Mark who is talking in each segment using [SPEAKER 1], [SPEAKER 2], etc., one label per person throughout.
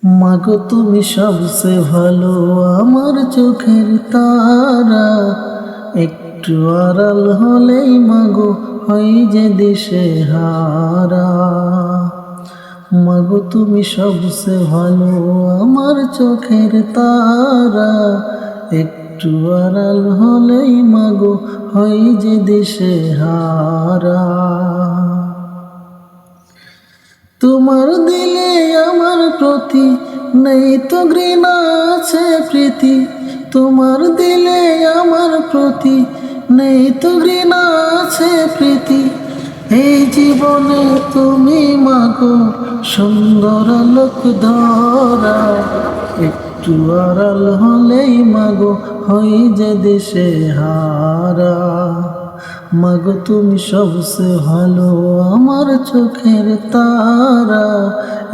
[SPEAKER 1] মাগো তুমি সবচেয়ে ভালো, আমার চোখের তারা। একটু আড়াল হলেই মাগো হই যে দিশে হারা। মাগো তুমি সবচেয়ে ভালো, আমার চোখের তারা। একটু আড়াল হলেই মাগো হই যে দিশে হারা। তোমার দিলে আমার প্রতি নেই তো ঘৃণা, আছে প্রীতি। তোমার দিলে আমার প্রতি নেই তো ঘৃণা, আছে প্রীতি। এই জীবনে তুমি মাগো সুন্দর লোক ধরা। একটু আড়াল হলেই মাগো হই যে দিশে হারা। মাগো তুমি সবচেয়ে ভালো, আমার চোখের তারা।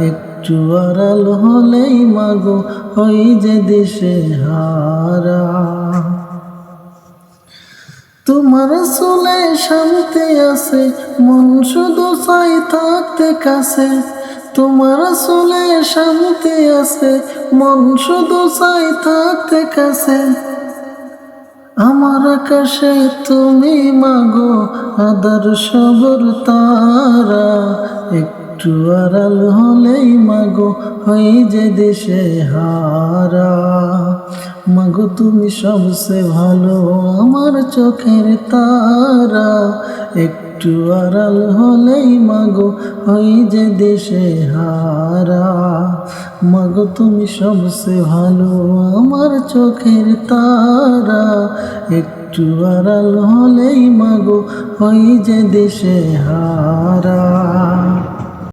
[SPEAKER 1] একটু আড়াল হলেই মাগো হই যে দিশে হারা। তোমার চুলে শান্তি আছে, মন শুধু চাই থাকতে কাছে। তোমার চুলে শান্তি আছে, মন শুধু চাই থাকতে কাছে। আমার আকাশে তুমি মাগো আদর্শ তারা। একটু আড়াল হলেই মাগো হই যে দিশে হারা। মাগো তুমি সবচেয়ে ভালো, আমার চোখের তারা। একটু আড়াল হলেই মাগো হই যে দিশে হারা। মাগো তুমি সবচেয়ে ভালো, আমার চোখের তারা। একটু আড়াল হলেই মাগো হই যে দিশে হারা।